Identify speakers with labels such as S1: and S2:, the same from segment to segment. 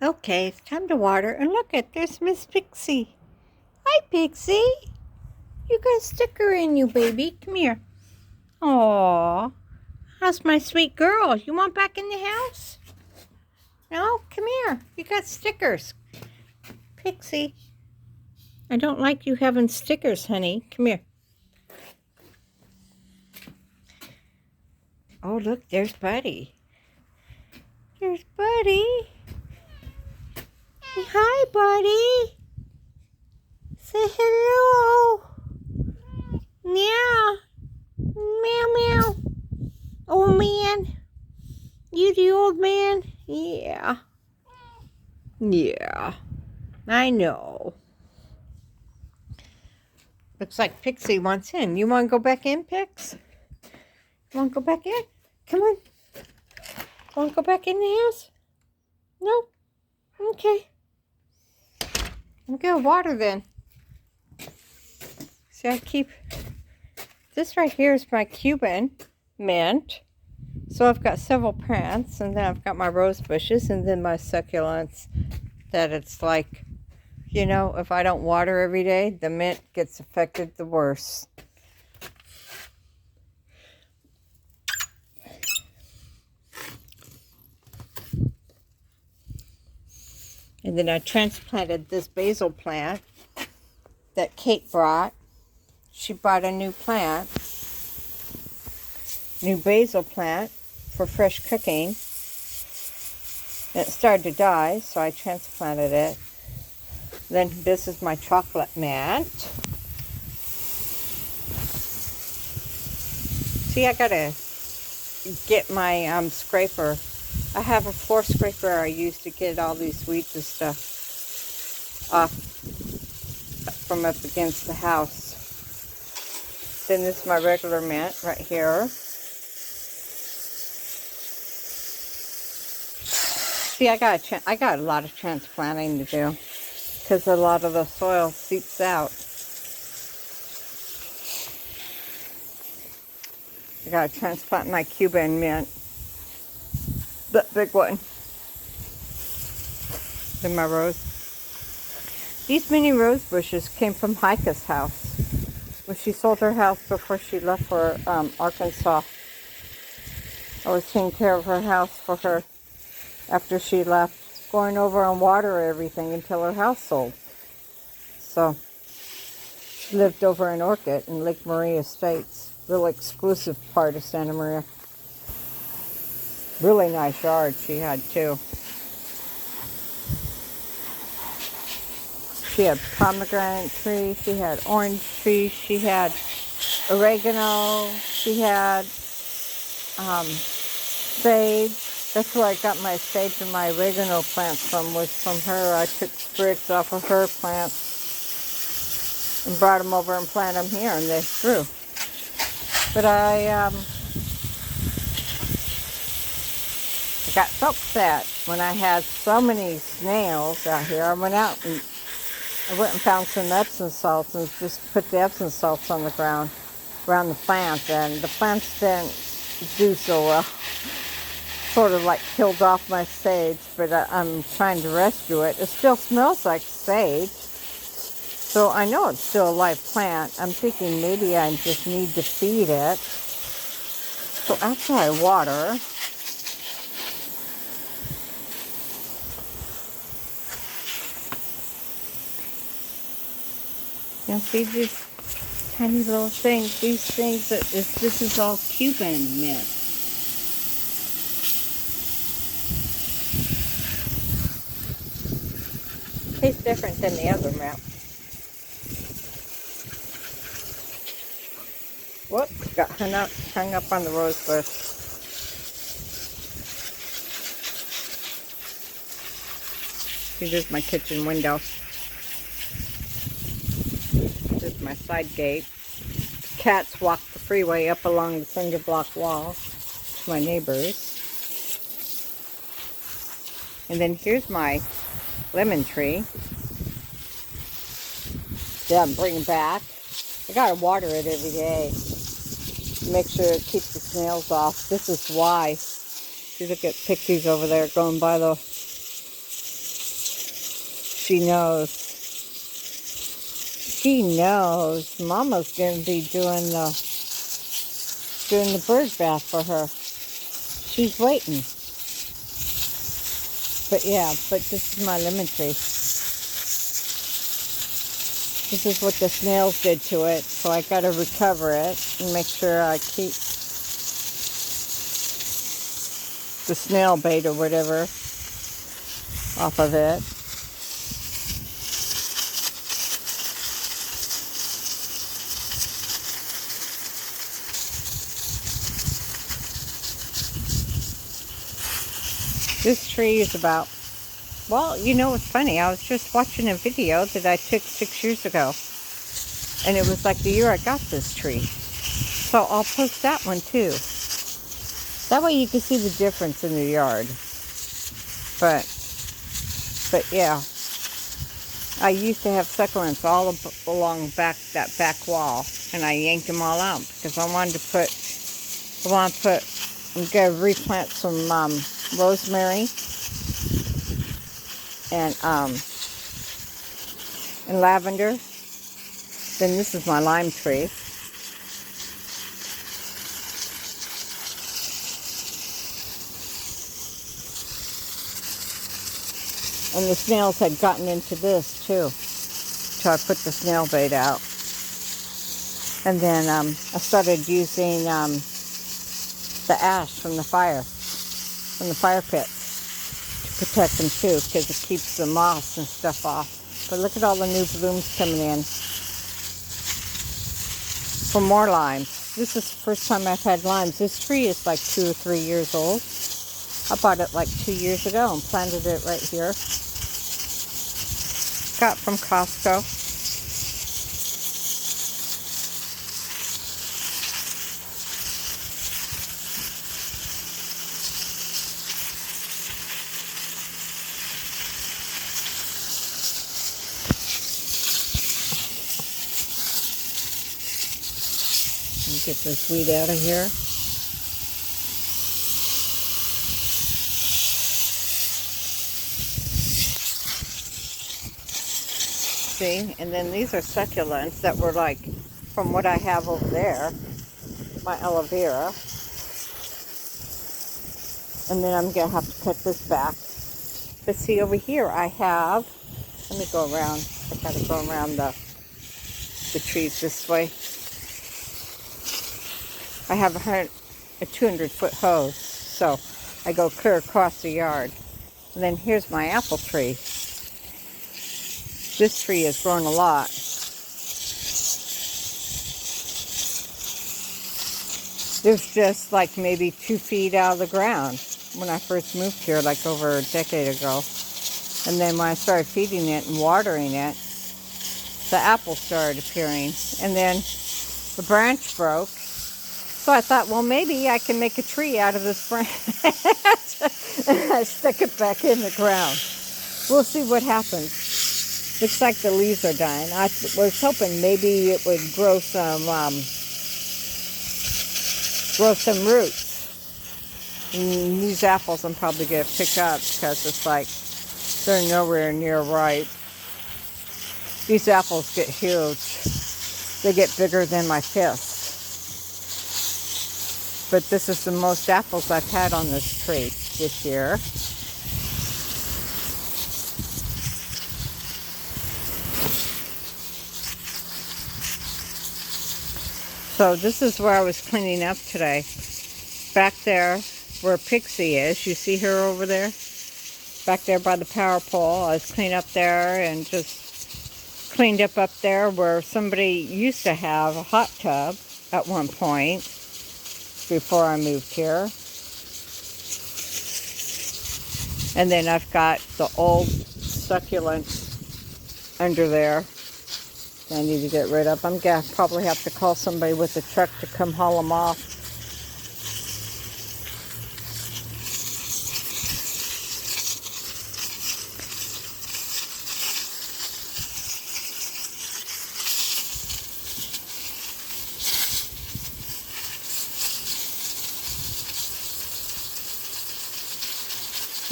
S1: Okay, it's time to water. And look at there's Miss Pixie. Hi, Pixie. You got a sticker in you, baby. Come here. Aw. How's my sweet girl? You want back in the house? No? Come here. You got stickers. Pixie. I don't like you having stickers, honey. Come here. Oh, look, there's Buddy. There's Buddy. Say hi, Buddy. Say hello. Meow. Meow, meow. Old man. You the old man? Yeah. Yeah. I know. Looks like Pixie wants in. You want to go back in, Pix? You want to go back in? Come on. Want to go back in the house? No? Okay. I'm going to water then. See, I keep... This right here is my Cuban mint. So I've got several plants, and then I've got my rose bushes, and then my succulents that it's like, you know, if I don't water every day, the mint gets affected the worst. And then I transplanted this basil plant that Kate brought. She bought a new plant, new basil plant for fresh cooking. And it started to die, so I transplanted it. Then this is my chocolate mint. See, I gotta get my scraper. I have a floor scraper I use to get all these weeds and stuff off from up against the house. Then this is my regular mint right here. See, I got a lot of transplanting to do because a lot of the soil seeps out. I gotta transplant my Cuban mint. That big one. Then my rose. These mini rose bushes came from Heike's house. When she sold her house before she left for Arkansas. I was taking care of her house for her after she left, going over and water everything until her house sold. So, she lived over in Orchid in Lake Maria Estates, real exclusive part of Santa Maria. Really nice yard she had too. She had pomegranate tree, she had orange trees, she had oregano, she had sage. That's where I got my sage and my oregano plants from, was from her. I took sprigs off of her plants and brought them over and planted them here, and they grew. But I got so upset when I had so many snails out here. I went out and found some Epsom salts and just put the Epsom salts on the ground around the plants, and the plants didn't do so well. Sort of like killed off my sage, but I'm trying to rescue it. It still smells like sage, so I know it's still a live plant. I'm thinking maybe I just need to feed it. So after I water, you see these tiny little things, this is all Cuban mint. Tastes different than the other mint. Whoops, got hung up on the rose bush. Here's my kitchen window. This is my side gate. Cats walk the freeway up along the cinder block wall to my neighbors. And then here's my lemon tree that I'm bringing back. I gotta water it every day. Make sure it keeps the snails off. This is why. You look at pixies over there going by the She knows. She knows Mama's going to be doing the bird bath for her. She's waiting. But yeah, but this is my lemon tree. This is what the snails did to it, so I got to recover it and make sure I keep the snail bait or whatever off of it. This tree is about, well, you know, it's funny. I was just watching a video that I took 6 years ago, and it was like the year I got this tree. So I'll post that one too. That way you can see the difference in the yard. But yeah, I used to have succulents all along that back wall, and I yanked them all out because I'm going to replant some rosemary and lavender. Then this is my lime tree. And the snails had gotten into this too. So I put the snail bait out. And then I started using the ash from the fire pits to protect them too, because it keeps the moss and stuff off. But look at all the new blooms coming in for more limes. This is the first time I've had limes. This tree is like 2 or 3 years old. I bought it like 2 years ago and planted it right here. Got from Costco. Let me get this weed out of here. See, and then these are succulents that were like from what I have over there, my aloe vera. And then I'm gonna have to cut this back. But see, over here I have, let me go around. I gotta go around the trees this way. I have a 200-foot hose, so I go clear across the yard. And then here's my apple tree. This tree has grown a lot. There's just like maybe 2 feet out of the ground when I first moved here, like over a decade ago. And then when I started feeding it and watering it, the apples started appearing. And then the branch broke. So I thought, well, maybe I can make a tree out of this branch. And I stuck it back in the ground. We'll see what happens. Looks like the leaves are dying. I was hoping maybe it would grow some roots. And these apples I'm probably going to pick up because it's like they're nowhere near ripe. These apples get huge. They get bigger than my fist. But this is the most apples I've had on this tree this year. So this is where I was cleaning up today. Back there where Pixie is, you see her over there? Back there by the power pole. I was cleaning up there and just cleaned up there where somebody used to have a hot tub at one point before I moved here. And then I've got the old succulents under there I need to get rid of. I'm going to probably have to call somebody with a truck to come haul them off.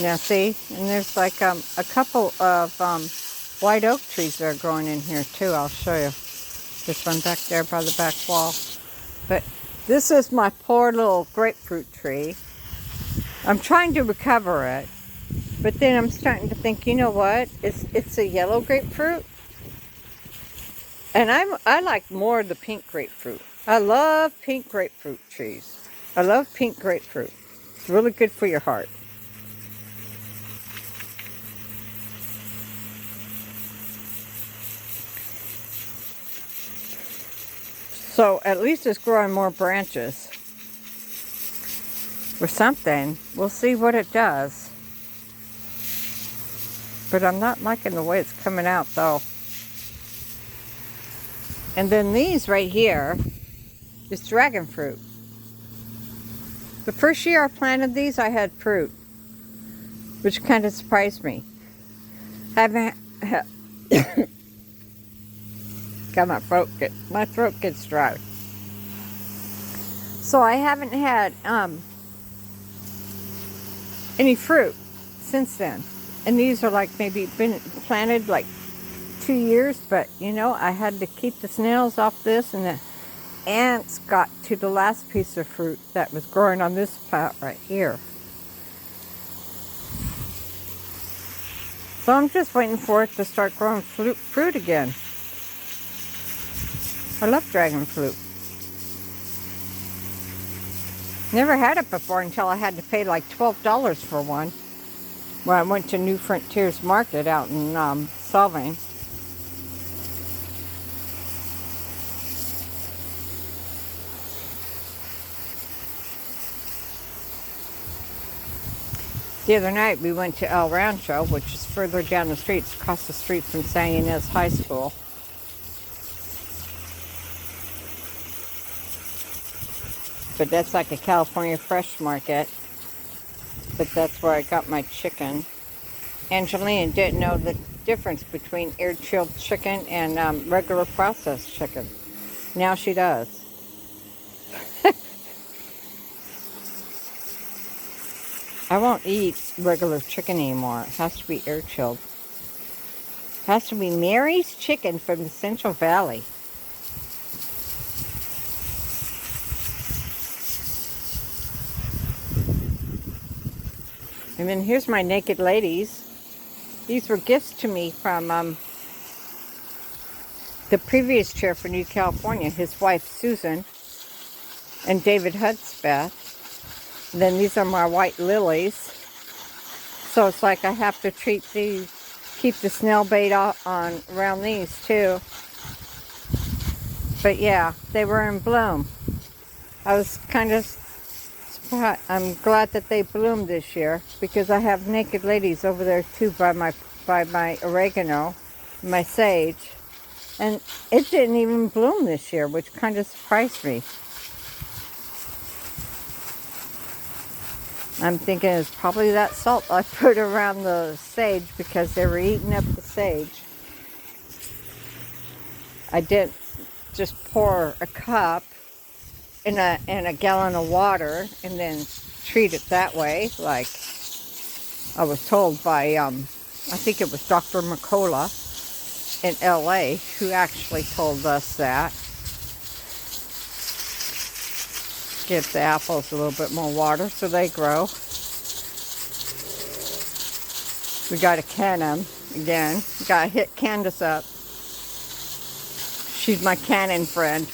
S1: Now see, and there's like a couple of white oak trees that are growing in here too. I'll show you. This one back there by the back wall. But this is my poor little grapefruit tree. I'm trying to recover it. But then I'm starting to think, you know what? It's a yellow grapefruit. And I like more of the pink grapefruit. I love pink grapefruit trees. I love pink grapefruit. It's really good for your heart. So at least it's growing more branches or something. We'll see what it does. But I'm not liking the way it's coming out though. And then these right here is dragon fruit. The first year I planted these, I had fruit, which kind of surprised me. Haven't got my throat gets dry. So I haven't had any fruit since then. And these are like maybe been planted like 2 years, but you know, I had to keep the snails off this, and the ants got to the last piece of fruit that was growing on this plant right here. So I'm just waiting for it to start growing fruit again. I love dragon fruit. Never had it before until I had to pay like $12 for one when I went to New Frontiers Market out in Solvang. The other night we went to El Rancho, which is further down the street. It's across the street from San Ynez High School. But that's like a California fresh market. But that's where I got my chicken. Angelina didn't know the difference between air-chilled chicken and regular processed chicken. Now she does. I won't eat regular chicken anymore. It has to be air-chilled. It has to be Mary's Chicken from the Central Valley. And then here's my naked ladies. These were gifts to me from the previous chair for New California, his wife Susan, and David Hudspeth. And then these are my white lilies. So it's like I have to treat these, keep the snail bait on around these too. But yeah, they were in bloom. I was kind of surprised. I'm glad that they bloomed this year because I have naked ladies over there too by my oregano, my sage, and it didn't even bloom this year, which kind of surprised me. I'm thinking it's probably that salt I put around the sage because they were eating up the sage. I didn't just pour a cup in a gallon of water and then treat it that way, like I was told by I think it was Dr. McCullough in LA who actually told us that. Give the apples a little bit more water so they grow. We got to can them again. We got to hit Candace up. She's my cannon friend.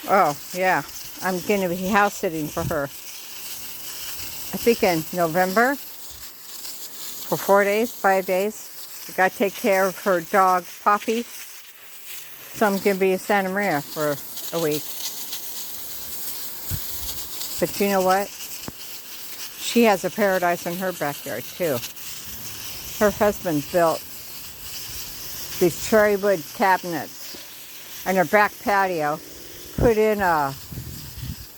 S1: Oh, yeah. I'm going to be house sitting for her. I think in November. For 4 days, 5 days. I got to take care of her dog, Poppy. So I'm going to be in Santa Maria for a week. But you know what? She has a paradise in her backyard too. Her husband built these cherry wood cabinets in her back patio, put in a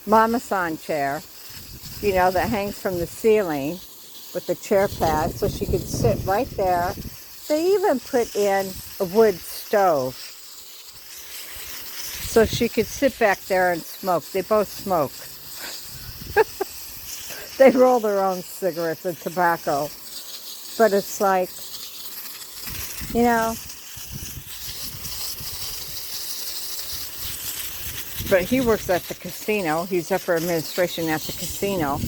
S1: mama san chair, you know, that hangs from the ceiling with the chair pad so she could sit right there. They even put in a wood stove so she could sit back there and smoke. They both smoke. They roll their own cigarettes and tobacco. But it's like, you know, but he works at the casino. He's up for administration at the casino.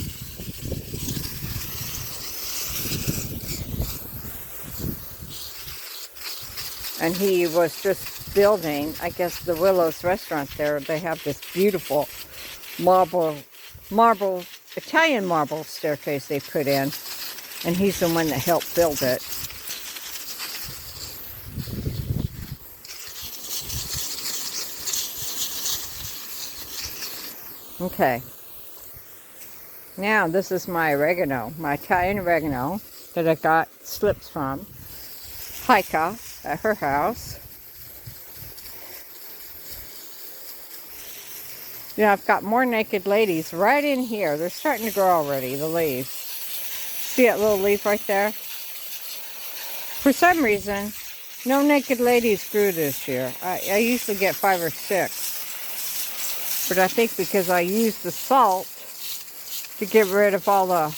S1: And he was just building, I guess, the Willows restaurant there. They have this beautiful marble, Italian marble staircase they put in. And he's the one that helped build it. Okay. Now this is my oregano, my Italian oregano that I got slips from Heike at her house. You know, I've got more naked ladies right in here. They're starting to grow already, the leaves. See that little leaf right there? For some reason, no naked ladies grew this year. I usually get 5 or 6. But I think because I used the salt to get rid of all the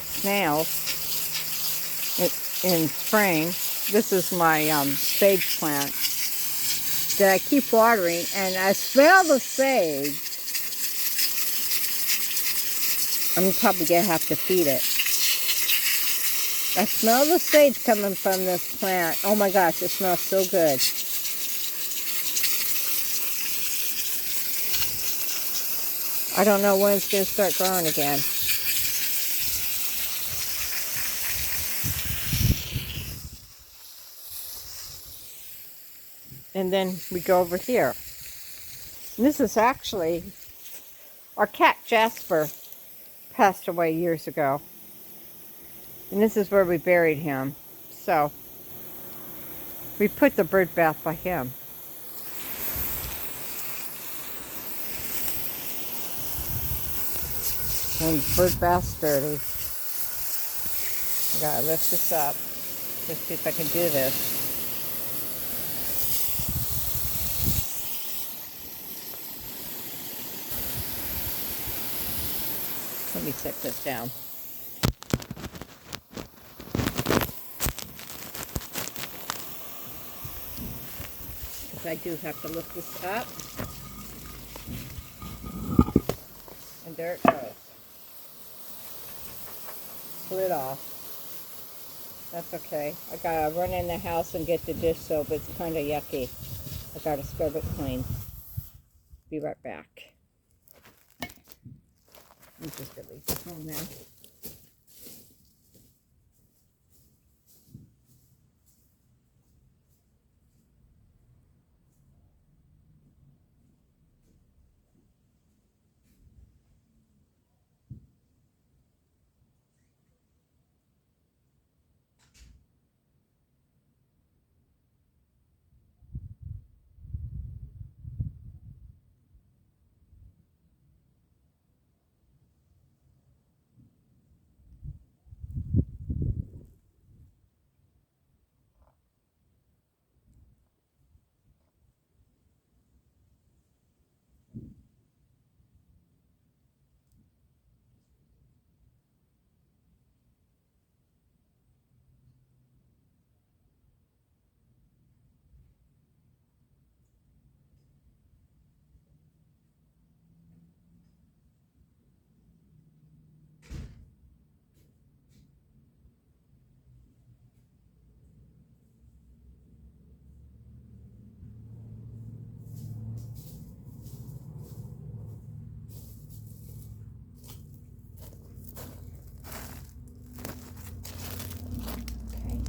S1: snails in spring. This is my sage plant that I keep watering, and I smell the sage. I'm probably gonna have to feed it. I smell the sage coming from this plant. Oh my gosh, it smells so good. I don't know when it's gonna start growing again. And then we go over here. And this is actually, our cat Jasper passed away years ago. And this is where we buried him. So, we put the bird bath by him. And the bird bath's dirty. I gotta lift this up. Let's see if I can do this. Let me set this down. Because I do have to lift this up. And there it goes. Split off. That's okay. I gotta run in the house and get the dish soap. It's kind of yucky. I gotta scrub it clean. Be right back. I'm just gonna leave this on there.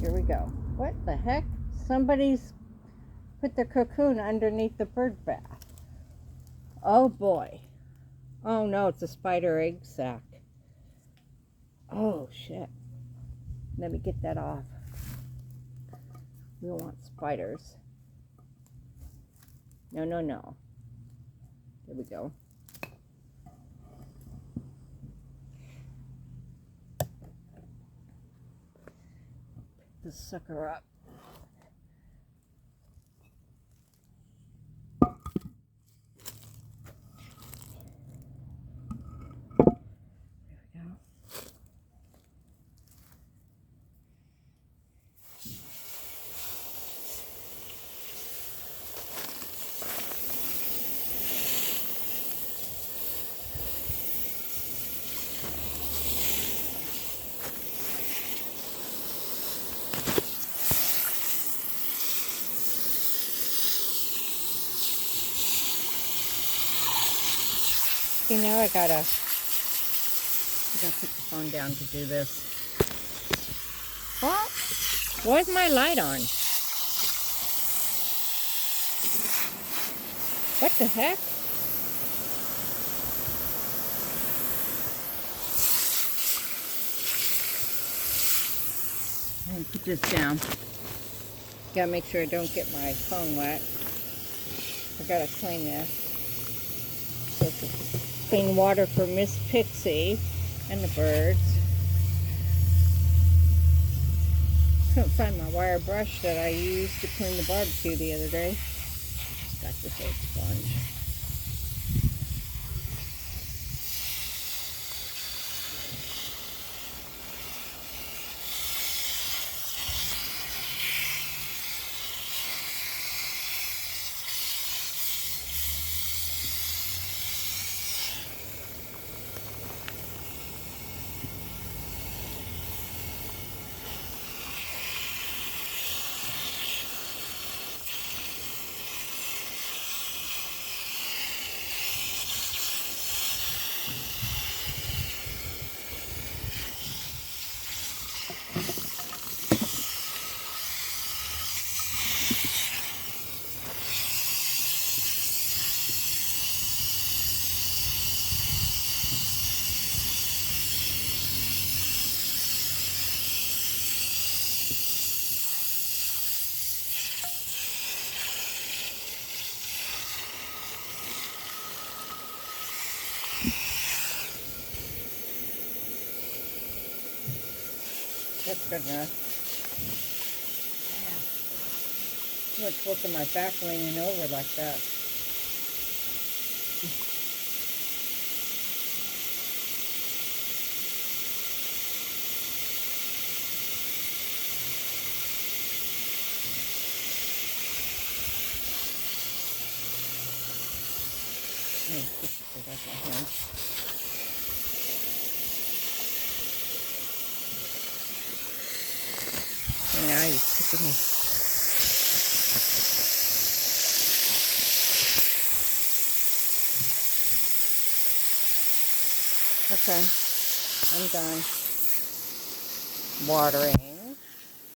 S1: Here we go. What the heck? Somebody's put the cocoon underneath the bird bath. Oh boy. Oh no, it's a spider egg sac. Oh shit. Let me get that off. We don't want spiders. No, no, no. There we go. Pick this sucker up. There we go. See, now I gotta put the phone down to do this. What? Why's my light on? What the heck? Let me put this down. Gotta make sure I don't get my phone wet. I gotta clean this. So clean water for Miss Pixie and the birds. Couldn't find my wire brush that I used to clean the barbecue the other day. Got this old sponge. That's good enough. Yeah. Too much work on my back leaning over like that. That's my hand. And now you put them in. Okay, I'm done watering.